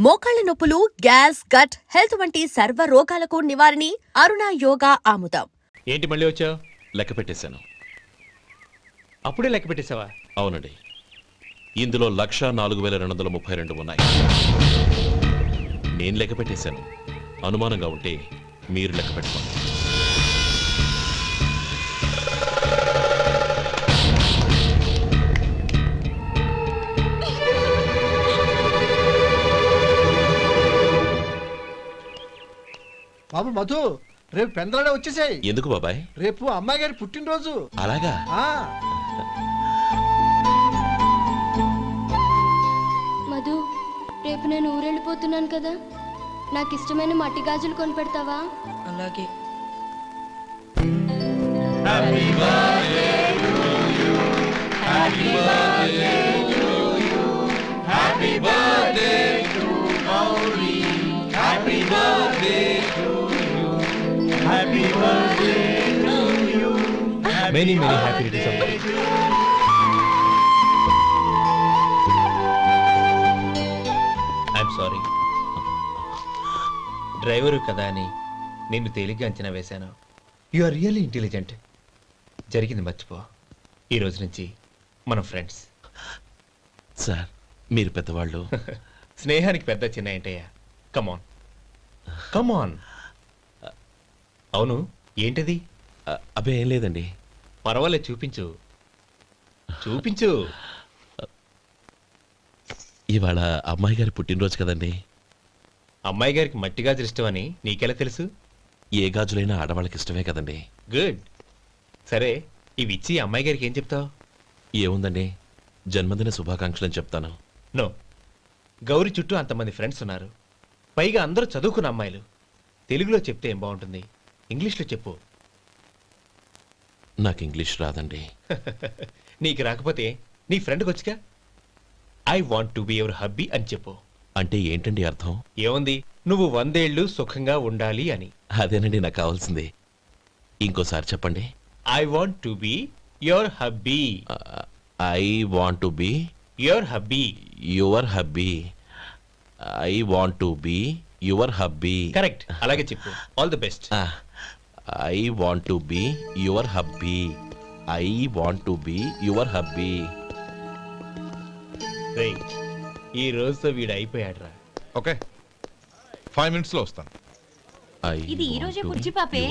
మోకాళ్ల నొప్పులు, gas, gut health వంటి సర్వ రోగాలకు నివారణి అరుణ యోగా ఆముదం. ఏంటి మళ్ళీ వచ్చావు? లెక్క పెట్టేశాను. అప్పుడే లెక్క పెట్టేశావా? అవునండి. ఇందులో 1,04,232 ఉన్నాయి. నేను లెక్క పెట్టేశాను. అనుమానంగా ఉంటే మీరు లెక్క పెట్టుకోండి. బాబు మధు, రేపు పెందలాడే వచ్చేసాయి. ఎందుకు బాబాయ్? రేపు అమ్మాయి గారి పుట్టినరోజు. అలాగా? మధు, రేపు నేను ఊరెళ్ళిపోతున్నాను కదా, నాకు ఇష్టమైన మట్టి గాజులు కొనిపెడతావా? అలాగే. Many happy returns of the day. I'm sorry. Driver కదా అని నిన్ను తేలిగ్గా అంచనా వేశాను. You are really intelligent. జరిగింది మర్చిపో. ఈ రోజు నుంచి మనం ఫ్రెండ్స్. సార్, మీరు పెద్దవాళ్ళు. స్నేహానికి పెద్ద చిన్న ఏంటయ్యా? కమాన్ కమాన్. అవును, ఏంటది? అబ్బే ఏం లేదండి. పర్వాలేదు, చూపించు చూపించు. ఇవాళ అమ్మాయి గారి పుట్టినరోజు కదండి. అమ్మాయి గారికి మట్టి గాజులు ఇష్టమని నీకెలా తెలుసు? ఏ గాజులైనా ఆడవాళ్ళకి ఇష్టమే కదండి. గుడ్. సరే, ఇవి ఇచ్చి అమ్మాయి గారికి ఏం చెప్తావు? ఏముందండి, జన్మదిన శుభాకాంక్షలని చెప్తాను. నో, గౌరీ చుట్టూ అంతమంది ఫ్రెండ్స్ ఉన్నారు. పైగా అందరూ చదువుకున్న అమ్మాయిలు. తెలుగులో చెప్తే ఏం బాగుంటుంది? ఇంగ్లీష్లో చెప్పు. నాకు ఇంగ్లీష్ రాదండి. నీకు రాకపోతే నీ ఫ్రెండ్కి వచ్చిగా I want to be your hubby అని చెప్పు. అంటే ఏంటండి అర్థం? ఏముంది, నువ్వు 100 ఏళ్ళు సుఖంగా ఉండాలి అని. అదేనండి నాకు కావాల్సింది. ఇంకోసారి చెప్పండి. I want to be your hubby. I want to be your hubby. Your hubby. I want to be your hubby. Correct, అలాగే చెప్పు. All the best. I want to be your hubby. I want to be your hubby. ఈ రోజుతో వీడు అయిపోయాడురా. Okay, 5 minutes లో వస్తాను. ఇది ఈ రోజే బుజ్జి పాపే.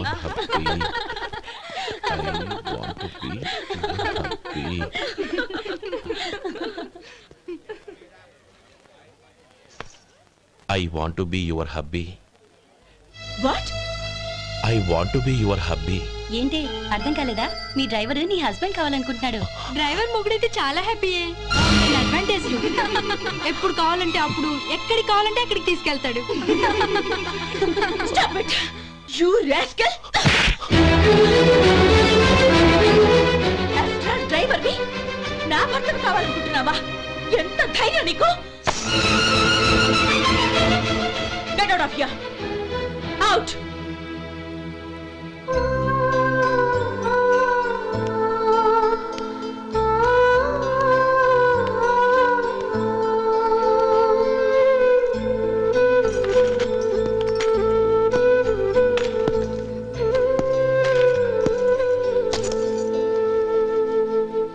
I want to be your hubby. What? I want to be your hubby. ఏంటి అర్థం కాలేదా? మీ డ్రైవర్ నీ హస్బెండ్ కావాలనుకుంటున్నాడు. డ్రైవర్ మొగుడైతే చాలా హ్యాపీయే. అడ్వాంటేజ్ ఎప్పుడు కావాలంటే అప్పుడు, ఎక్కడికి కావాలంటే అక్కడికి తీసుకెళ్తాడు. Stop it, you rascal! Driver ని నా భర్తను కావాలనుకుంటున్నావా? ఎంత ధైర్యం నీకు? Get out of here! Out!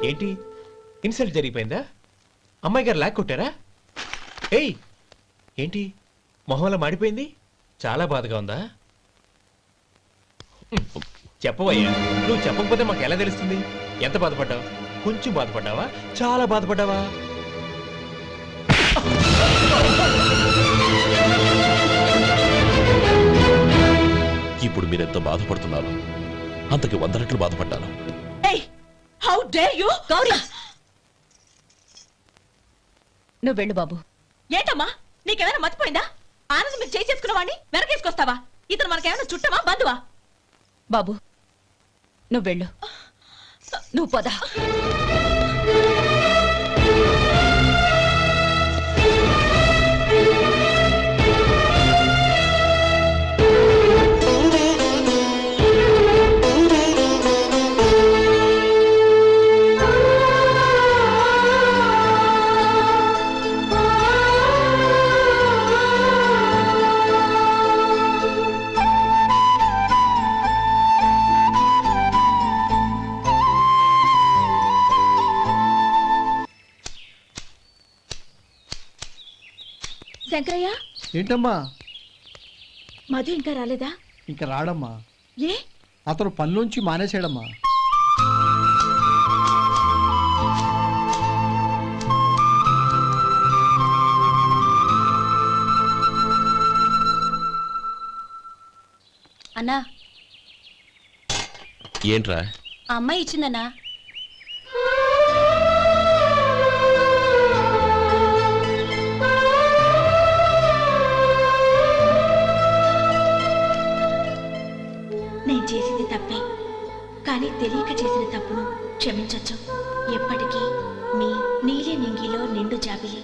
ఏంటి, ఇన్సల్ట్ జరిగిపోయిందా? అమ్మాయి గారు లాక్ కొట్టారా? ఏయ్, ఏంటి మొహంలో మాడిపోయింది? చాలా బాధగా ఉందా? చెప్పవయ్యా, నువ్వు చెప్పకపోతే మాకు ఎలా తెలుస్తుంది? ఎంత బాధపడ్డావు? కొంచెం బాధపడ్డావా? చాలా బాధపడ్డావా? ఇప్పుడు మీరెంత బాధపడుతున్నారు, అంతకి 100 రెట్లు బాధపడ్డాను. How dare you! గౌరీ, నువ్వు వెళ్ళు బాబు. ఏంటమ్మా, నీకేమైనా మర్చిపోయిందా? ఆనందం మీరు చేసుకున్నవాడిని వెనకేసుకొస్తావా? ఇతను మనకేమైనా చుట్టమా, బంధువా? బాబు నువ్వు వెళ్ళు, నువ్వు పద. శంకరయ్య, ఏంటమ్మా? మధు ఇంకా రాలేదా? ఇంకా రాడమ్మా. ఏ? అతను పనిలోంచి మానేశాడమ్మా. అన్నా, ఏంట్రా? ఆ అమ్మాయి ఇచ్చిందన్నా. నేను చేసింది తప్పే, కానీ తెలియక చేసిన తప్పును క్షమించొచ్చు. ఎప్పటికీ మీ నీలి నింగిలో నిండు జాబిలి.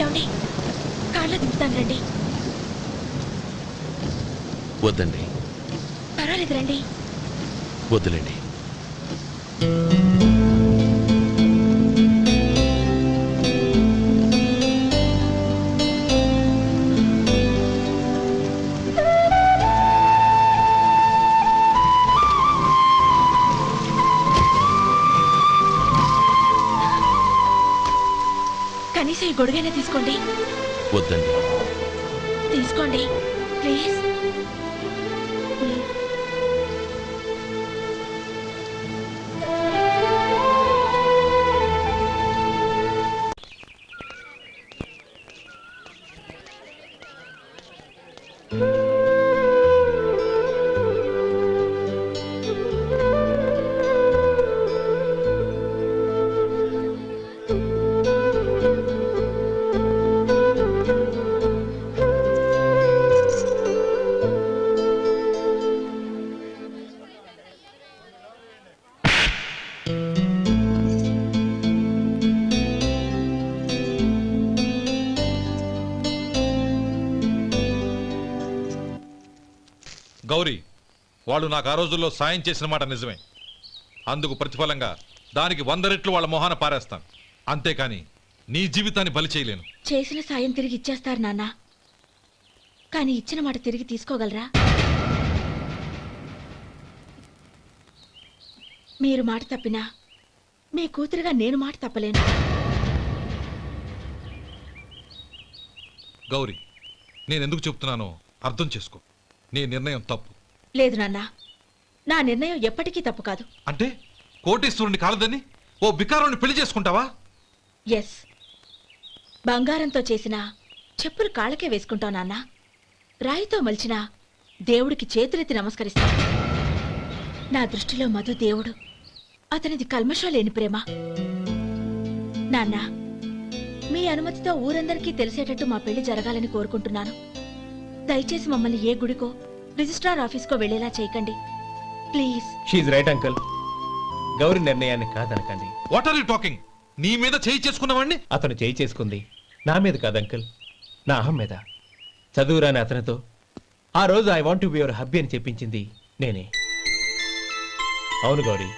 ఏమండి, కార్లో దింపుతాను రండి. వద్దండి, పర్వాలేదు రండి. వద్దులేండి. కనీసం ఈ గొడుగైనా తీసుకోండి. వద్దండి. తీసుకోండి ప్లీజ్. గౌరీ, వాళ్ళు నాకు ఆ రోజుల్లో సాయం చేసిన మాట నిజమే. అందుకు ప్రతిఫలంగా దానికి 100 రెట్లు వాళ్ళ మొహాన పారేస్తాను. అంతేకాని నీ జీవితాన్ని బలి చేయలేను. చేసిన సాయం తిరిగి ఇచ్చేస్తారు నాన్న, కానీ ఇచ్చిన మాట తిరిగి తీసుకోగలరా? మీరు మాట తప్పినా మీ కూతురుగా నేను మాట తప్పలేను. గౌరీ, నేనెందుకు చెప్తున్నానో అర్థం చేసుకో. నీ నిర్ణయం తప్పు. లేదు నాన్న, నా నిర్ణయం ఎప్పటికీ తప్పు కాదు. అంటే కోటేశ్వరుని కాలదని ఓ బికారుని పెళ్లి చేసుకుంటావా? ఎస్, బంగారంతో చేసిన చెప్పులు కాళ్ళకే వేసుకుంటావు నాన్న. రాయితో మలిచిన దేవుడికి చేతులెత్తి నమస్కరిస్తా. నా దృష్టిలో మధు దేవుడు, అతనిది కల్మషం లేని ప్రేమ. నాన్న, మీ అనుమతితో ఊరందరికీ తెలిసేటట్టు మా పెళ్లి జరగాలని కోరుకుంటున్నాను. దయచేసి మమ్మల్ని ఏ గుడికో రిజిస్ట్రార్ ఆఫీస్కో వెళ్ళేలా చేయకండి please. She's right uncle. Gauri నిర్ణయాన్ని కాదనకండి. What are you talking? నీ మీద చేయి చేసుకున్నవాడిని అతను చేయి చేసుకుంది నా మీద కాదు అంకుల్, నా అహం మీద. చదువురాని అతనితో ఆ రోజు I want to be your hubby అని చెప్పించింది నేనే. అవును గౌరీ,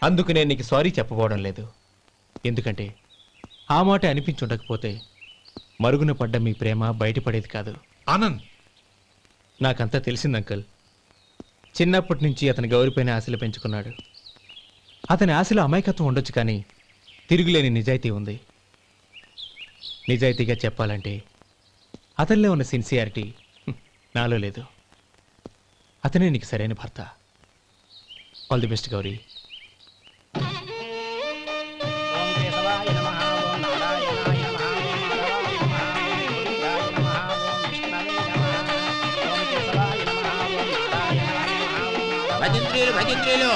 అందుకు నేను నీకు సారీ చెప్పబోవడం లేదు. ఎందుకంటే ఆ మాట అనిపించుండకపోతే మరుగున పడ్డ మీ ప్రేమ బయటపడేది కాదు. ఆనంద్, నాకంతా తెలిసింది అంకుల్. చిన్నప్పటి నుంచి అతని గౌరిపైన ఆశలు పెంచుకున్నాడు. అతని ఆశలో అమాయకత్వం ఉండొచ్చు, కానీ తిరుగులేని నిజాయితీ ఉంది. నిజాయితీగా చెప్పాలంటే అతనిలో ఉన్న సిన్సియారిటీ నాలో లేదు. అతనే నీకు సరైన భర్త. All the best Gauri. భజంత్రీలు భజంత్రీలు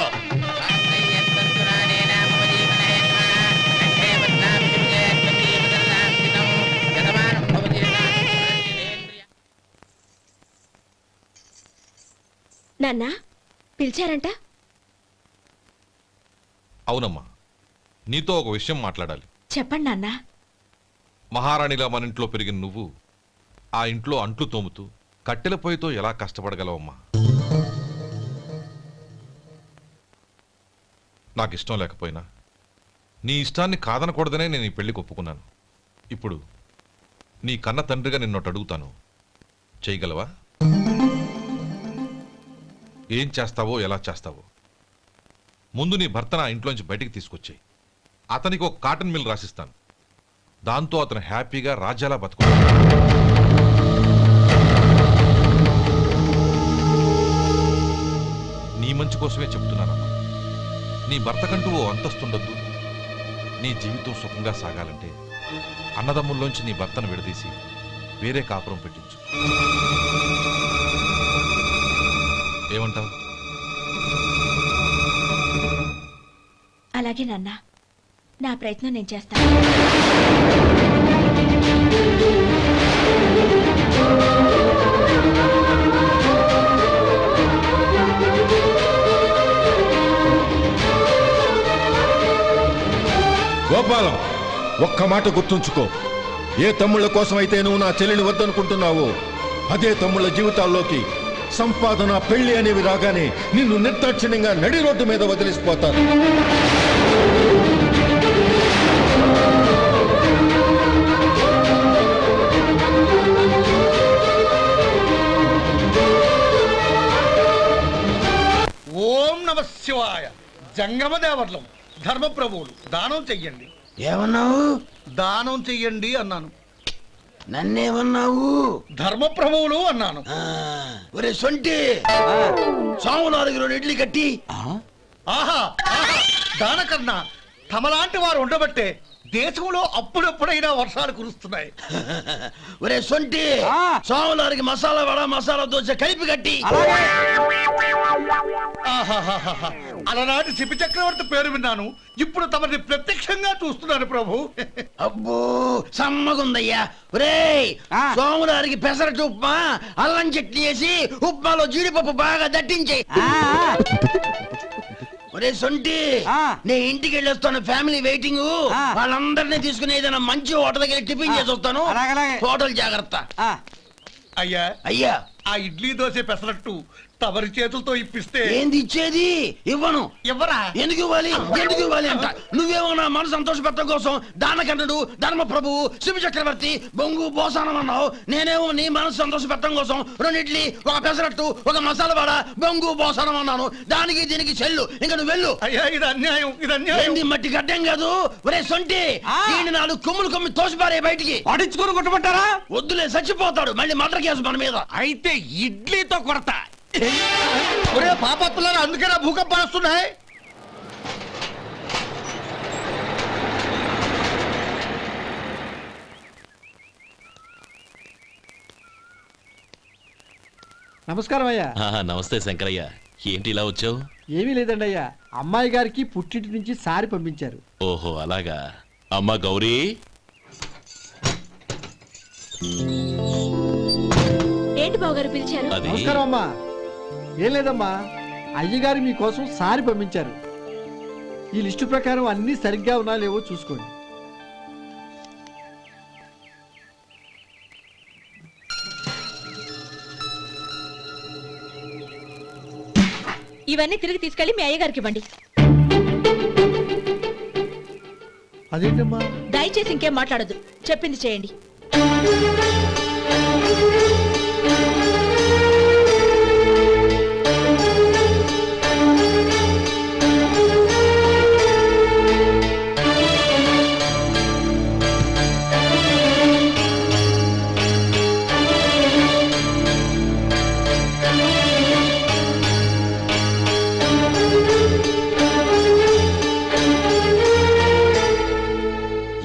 నాన్న పిలిచారంట? అవునమ్మా, నీతో ఒక విషయం మాట్లాడాలి. చెప్పండి నాన్న. మహారాణిలా మన ఇంట్లో పెరిగిన నువ్వు ఆ ఇంట్లో అంట్లు తోముతూ కట్టెల పొయ్యితో ఎలా కష్టపడగలవమ్మా? నాకు ఇష్టం లేకపోయినా నీ ఇష్టాన్ని కాదనకూడదనే నేను ఈ పెళ్లికి ఒప్పుకున్నాను. ఇప్పుడు నీ కన్న తండ్రిగా నిన్నొకటి అడుగుతాను, చేయగలవా? ఏం చేస్తావో ఎలా చేస్తావో ముందు నీ భర్త నా ఇంట్లోంచి బయటికి తీసుకొచ్చేయి. అతనికి ఒక కాటన్ మిల్ రాసిస్తాను. దాంతో అతను హ్యాపీగా రాజ్యాలా బతుకుతాడు. నీ మంచి కోసమే చెప్తున్నానమ్మా. నీ భర్తకంటూ ఓ అంతస్తుండొద్దు. నీ జీవితం సుఖంగా సాగాలంటే అన్నదమ్ముల్లోంచి నీ భర్తను విడదీసి వేరే కాపురం పెట్టించు. ఏమంటావు? అలాగే నాన్న, నా ప్రయత్నం నేను చేస్తాను. గోపాలం, ఒక్క మాట గుర్తుంచుకో. ఏ తమ్ముళ్ళ కోసమైతే నువ్వు నా చెల్లిని వద్దనుకుంటున్నావో అదే తమ్ముళ్ళ జీవితాల్లోకి సంపాదన, పెళ్లి అనేవి రాగానే నిన్ను నిర్దాక్షిణ్యంగా నడి రోడ్డు మీద వదిలేసిపోతారు. ఓం నమ శివాయ. జంగమ దేవర్లం, ధర్మప్రభువులు, దానం చెయ్యండి. ఏమన్నావు? దానం చెయ్యండి అన్నాను. నన్నేమన్నావు? ధర్మప్రభువులు అన్నాను. ఒరే సొంటి, సాములారికి 2 ఇడ్లీ కట్టి. ఆహా ఆహా, దానకన్నా తమలాంటి వారు ఉండబట్టే దేశంలో అప్పుడప్పుడైనా వర్షాలు కురుస్తున్నాయి. ఒరే సొంటి, సాములారికి మసాలా వడ, మసాలా దోశ కలిపి కట్టి. ఆహాహాహా, అలనాటి శిపి చక్రవర్తి పేరు విన్నాను, ఇప్పుడు తమని ప్రత్యక్షంగా చూస్తున్నాను ప్రభు. అబ్బో సమ్మగుందయ్యా. ఒరే సోములారికి పెసరట్టు ఉప్మా, అల్లం చట్నీ వేసి ఉప్మాలో జీడిపప్పు బాగా దట్టించే. ఒరే సొంటి, నే ఇంటికి వెళ్ళొస్తాను, ఫ్యామిలీ వెయిటింగ్. వాళ్ళందరినీ తీసుకుని ఏదైనా మంచి హోటల్ దగ్గర టిఫిన్ చేసి వస్తాను. హోటల్ జాగ్రత్త. అయ్యా అయ్యా, ఆ ఇడ్లీ దోశ పెసరట్టు తమరి చేతులతో ఇప్పిస్తే. ఏంది ఇచ్చేది? ఇవ్వను. ఎవరా? ఎందుకు ఇవ్వాలి? ఎందుకు ఇవ్వాలి అంట. నువ్వేమో నా మనసు సంతోషపెట్టడం కోసం దానకంటుడు, ధర్మ ప్రభువు, శివ చక్రవర్తి, బొంగు బోసానం అన్నావు. నేనేమో నీ మనసు సంతోషపెట్టడం కోసం 2 ఇడ్లీ, ఒక పెసరట్టు, ఒక మసాలా వడ, బొంగు బోసానం అన్నాను. దానికి దీనికి చెల్లు. ఇంకా నువ్వు వెళ్ళు. అయ్యా ఇది అన్యాయం, ఇది అన్యాయం. ఏంది మట్టి గడ్డం కాదు. ఒరే సొంటి, దీన్ని 4 కొమ్ములు తోసిపారే బయటికి. పడించుకొని కొట్టమంటారా? వద్దులే, చచ్చిపోతాడు. మళ్ళీ మర్డర్ కేసు మన మీద. అయితే ఇడ్లీతో కొడతా. ఒరే పాపత్తులారా, అందుకేనా భూకంపాలు వస్తున్నాయి? నమస్కారం అయ్యా. నమస్తే శంకరయ్య, ఏంటి ఇలా వచ్చావు? ఏమీ లేదండి అయ్యా, అమ్మాయి గారికి పుట్టింటి నుంచి సారి పంపించారు. ఓహో అలాగా. అమ్మ గౌరీ, ఏంటి బావగారు పిలిచారు? అది నమస్కారం అమ్మా. ఏం లేదమ్మా, అయ్యగారు మీకోసం సారి పంపించారు. ఈ లిస్టు ప్రకారం అన్ని సరిగ్గా ఉన్నా లేవో చూసుకోండి. ఇవన్నీ తిరిగి తీసుకెళ్లి మీ అయ్యగారికి ఇవ్వండి. అదేంటమ్మా? దయచేసి ఇంకేం మాట్లాడదు, చెప్పింది చేయండి.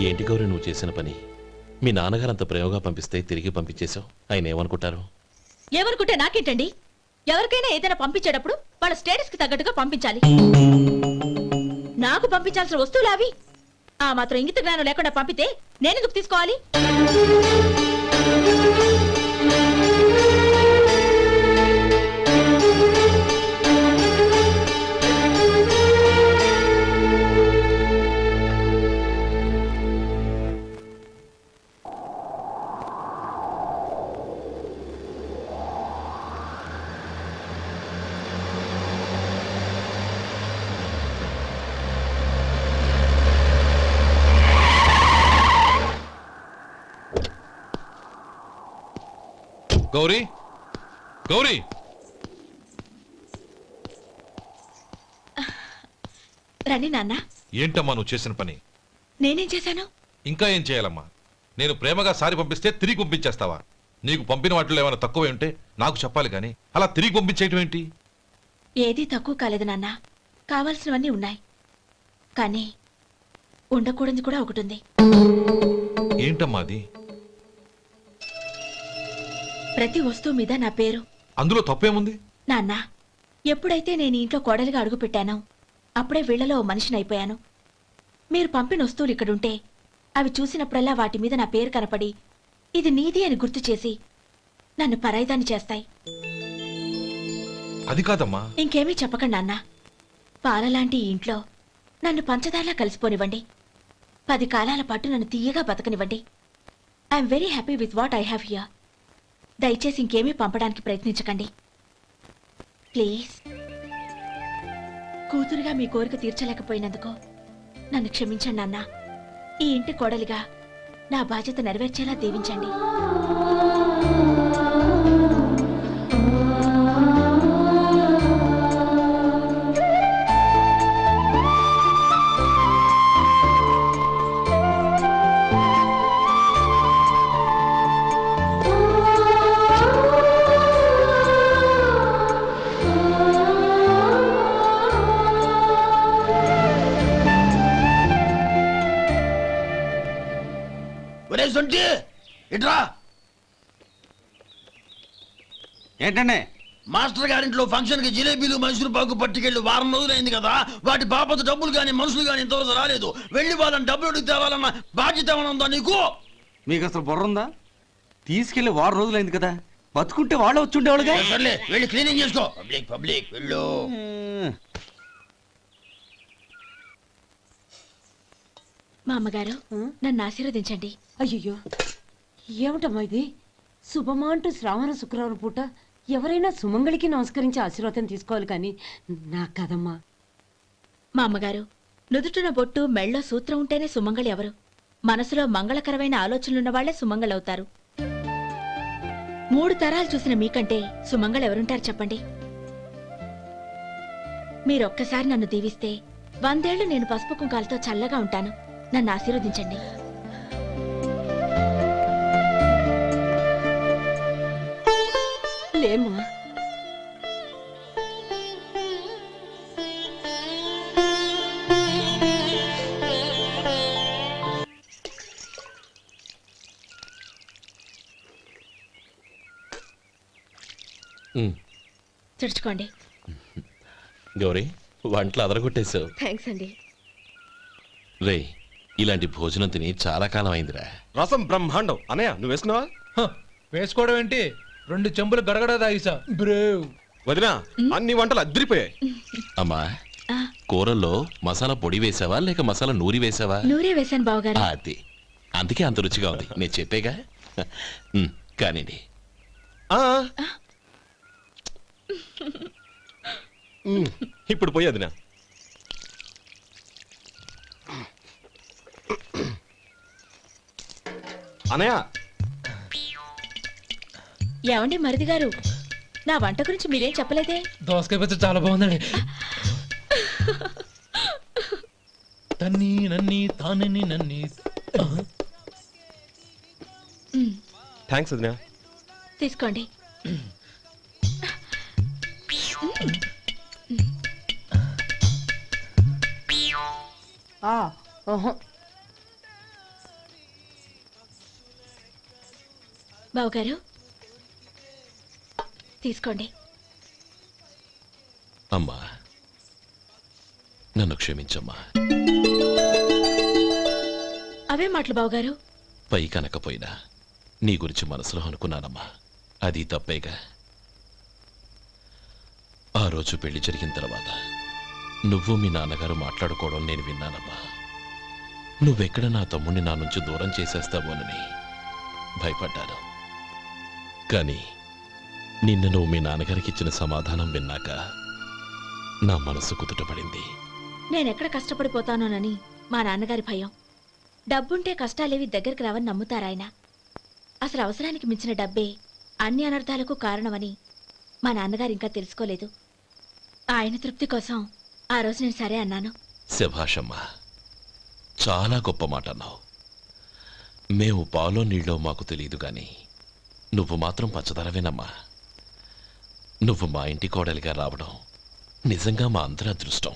ఏంటి గౌరీ నువ్వు చేసిన పని? మీ నాన్నగారు అంత ప్రేమగా పంపిస్తే తిరిగి పంపించేశావు. ఆయన ఏమనుకుంటారు? ఎవరుకుంటే నాకేంటండి? ఎవరికైనా ఏదైనా పంపించేటప్పుడు వాళ్ళ స్టేటస్ కి తగ్గట్టుగా పంపించాలి. నాకు పంపించాల్సిన వస్తువులు అవి. ఆ మాత్రం ఇంగిత జ్ఞానం లేకుండా పంపితే నేనెందుకు తీసుకోవాలి? గౌరీ గౌరీ రండి నాన్న. ఏంటమ్మా నువ్వు చేసిన పని? నేనేం చేశాను? ఇంకా ఏం చేయాలమ్మా? నేను ప్రేమగా సారి పంపిస్తే తిరిగి పంపించేస్తావా? నీకు పంపిన వాటిలో ఏమైనా తక్కువ ఉంటే నాకు చెప్పాలి కానీ అలా తిరిగి పంపించేయటం ఏంటి? ఏదీ తక్కువ కాలేదు నాన్న. కావాల్సినవన్నీ ఉన్నాయి, కానీ ఉండకూడదు కూడా ఒకటి ఉంది. ఏంటమ్మా అది? ప్రతి వస్తువు మీద నా పేరు. అందులో తప్పేముంది? నాన్న, ఎప్పుడైతే నేను ఈ ఇంట్లో కోడలిగా అడుగు పెట్టానో అప్పుడే వీళ్లలో ఓ మనిషిని అయిపోయాను. మీరు పంపిన వస్తువులు ఇక్కడుంటే అవి చూసినప్పుడల్లా వాటి మీద నా పేరు కనపడి ఇది నీది అని గుర్తు చేసి నన్ను పరాయిదాన్ని చేస్తాయి. అది కాదమ్మా. ఇంకేమీ చెప్పకండి నాన్న. పాలలాంటి ఈ ఇంట్లో నన్ను పంచదారలా కలిసిపోనివ్వండి. 10 కాలాల పాటు నన్ను తీయగా బతకనివ్వండి. I'm very happy with what I have here. దయచేసి ఇంకేమీ పంపడానికి ప్రయత్నించకండి ప్లీజ్. కూతురుగా మీ కోరిక తీర్చలేకపోయినందుకు నన్ను క్షమించండి నాన్న. ఈ ఇంటి కోడలిగా నా బాధ్యత నెరవేర్చేలా దీవించండి. ఒరే సొంటి ఇట్రా. ఏంటండి? మాస్టర్ గారింట్లో ఫంక్షన్ కి జిలేబీలు మైసూరు పాకు పట్టుకెళ్ళి వారం రోజులైంది కదా. వాటి బాపత డబ్బులు కానీ మనుషులు కానీ ఇంతవరకు రాలేదు. వెళ్ళి వాళ్ళని డబ్బులు అడిగి తేవాలన్న బాధ్యత ఏమైనా ఉందా నీకు? మీకు అసలు బుర్ర ఉందా? తీసుకెళ్లి వారం రోజులైంది కదా, బతుకుంటే వాళ్ళు వచ్చి ఉండేవాళ్ళుగా. సర్లే వెళ్ళి క్లీనింగ్ చేసుకో. పబ్లిక్ పబ్లిక్ వెళ్ళు. మా అమ్మగారు నన్ను ఆశీర్వదించండి. అయ్యో ఏమిటమ్మా ఇది? శుభమా అంటూ శ్రావణ శుక్రవారం పూట ఎవరైనా సుమంగళికి నమస్కరించి ఆశీర్వాదం తీసుకోవాలి కానీ నాకు కదమ్మా. మా అమ్మగారు, నుదుటిన బొట్టు మెళ్ళో సూత్రం ఉంటేనే సుమంగళి ఎవరు? మనసులో మంగళకరమైన ఆలోచనలున్న వాళ్లే సుమంగళవుతారు. 3 తరాలు చూసిన మీకంటే సుమంగళ ఎవరుంటారు చెప్పండి? మీరొక్కసారి నన్ను దీవిస్తే 100 ఏళ్లు నేను పసుపు కుంకాలతో చల్లగా ఉంటాను. నన్ను ఆశీర్వదించండి. లేమ్మా. తుడుచుకోండి. గౌరీ, వంటలు అదరగొట్టేశావు. థ్యాంక్స్ అండి. రే, ఇలాంటి భోజనం తిని చాలా కాలం అయిందిరా. రసం బ్రహ్మాండం. అనయ్య నువ్వు వేసుకున్నావా? వేసుకోవడం ఏంటి? 2 చెంబులు గడగడ తాగిసా బ్రేవ్. వదినా, అన్ని వంటలు అద్దరిపోయాయి. అమ్మా, కూరల్లో మసాలా పొడి వేసావా లేక మసాలా నూరి వేసావా? నూరే వేశాను బావగారు. అది అందుకే అంత రుచిగా ఉంది. నేను చెప్పేగా. కానివ్వండి. ఇప్పుడు పోయి వదినా. అనయ్య, ఏమండి మరిది గారు, నా వంట గురించి మీరేం చెప్పలేదే? దోసకాయ పచ్చడి చాలా బాగుందండి. తన్ని నన్ని తానని నన్ని. థ్యాంక్స్ వదినా. తీసుకోండి. బావగారు తీసుకోండి. అమ్మా, నన్ను క్షమించమ్మా. అవే మాటలు బావగారు. పై కనకపోయినా నీ గురించి మనసులో అనుకున్నానమ్మా. అది తప్పేగా. ఆ రోజు పెళ్లి జరిగిన తర్వాత నువ్వు మీ నాన్నగారు మాట్లాడుకోవడం నేను విన్నానమ్మా. నువ్వెక్కడ నా తమ్ముడిని నా నుంచి దూరం చేసేస్తావోనని భయపడ్డాను. కానీ నిన్న నువ్వు మీ నాన్నగారికి ఇచ్చిన సమాధానం విన్నాక నా మనసు కుదుటపడింది. నేనెక్కడ కష్టపడిపోతానోనని మా నాన్నగారి భయం. డబ్బుంటే కష్టాలేవి దగ్గరికి రావని నమ్ముతారాయన. అసలు అవసరానికి మించిన డబ్బే అన్ని అనర్థాలకు కారణమని మా నాన్నగారు ఇంకా తెలుసుకోలేదు. ఆయన తృప్తి కోసం ఆ రోజు నేను సరే అన్నాను. శభాషమ్మా, చాలా గొప్ప మాట అన్నావు. మేము పాలో నీళ్ళో మాకు తెలియదు గాని నువ్వు మాత్రం పచ్చదరవేనమ్మా. నువ్వు మా ఇంటి కోడలిగా రావడం నిజంగా మా అందరి అదృష్టం.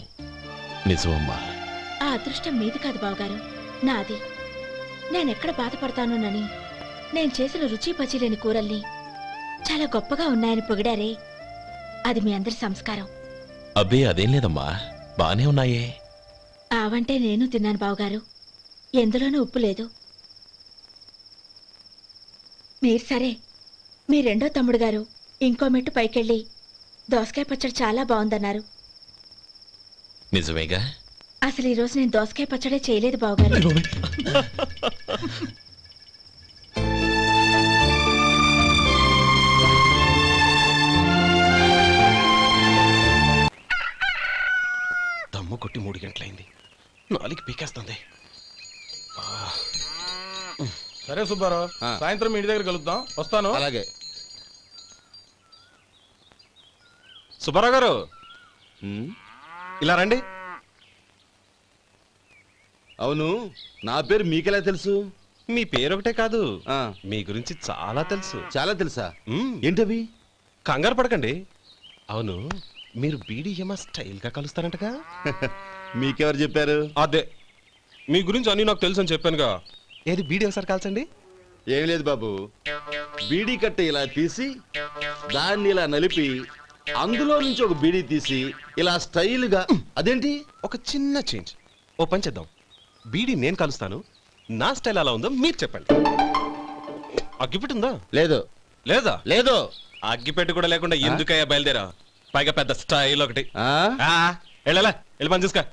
నిజమమ్మా. ఆ అదృష్టం మీది కాదు బావగారు, నాది. నేనెక్కడ బాధపడతానోనని నేను చేసిన రుచి పచిలేని కూరల్ని చాలా గొప్పగా ఉన్నాయని పొగిడారే, అది మీ అందరి సంస్కారం. అబ్బే అదేం లేదమ్మా, బానే ఉన్నాయే. ఆవంటే నేను తిన్నాను బావగారు, ఎందులోనూ ఉప్పు లేదు. మీరు సరే, మీ రెండో తమ్ముడు గారు ఇంకో మెట్టు పైకెళ్ళి దోసకాయ పచ్చడి చాలా బాగుందన్నారు. నిజమేగా? అసలు ఈరోజు నేను దోసకాయ పచ్చడే చేయలేదు బావగారు. దమ్ము కొట్టి 3 గంటలైంది, 4 పీకేస్తుంది. సరే సుబ్బారావు, సాయంత్రం ఇంటి దగ్గర కలుద్దాం. వస్తాను. అలాగే. సుబ్బారావు గారు, ఇలా రండి. అవును, నా పేరు మీకెలా తెలుసు? మీ పేరు ఒకటే కాదు, మీ గురించి చాలా తెలుసు. చాలా తెలుసా? ఏంటవి? కంగారు పడకండి. అవును, మీరు బీడీఎంఆ స్టైల్ గా కలుస్తారంటగా? మీకెవరు చెప్పారు? అదే, మీ గురించి అన్ని నాకు తెలుసు అని చెప్పానుగా. ఏది బీడీ ఒకసారి కాల్చండి. ఏం లేదు బాబు, బీడీ కట్ట ఇలా తీసి దాన్ని ఇలా నలిపి అందులో నుంచి ఒక బీడీ తీసి ఇలా స్టైల్గా. అదేంటి? ఒక చిన్న చేంజ్. ఓ పని చేద్దాం, బీడీ నేను కలుస్తాను, నా స్టైల్ అలా ఉందో మీరు చెప్పండి. అగ్గిపెట్టి ఉందా? లేదు. లేదా? లేదు. అగ్గిపెట్టి కూడా లేకుండా ఎందుకయ్యా బయలుదేరా? పైగా పెద్ద స్టైల్ ఒకటి. ఆ? వెళ్ళాలా, వెళ్ళి పని చూసుకో.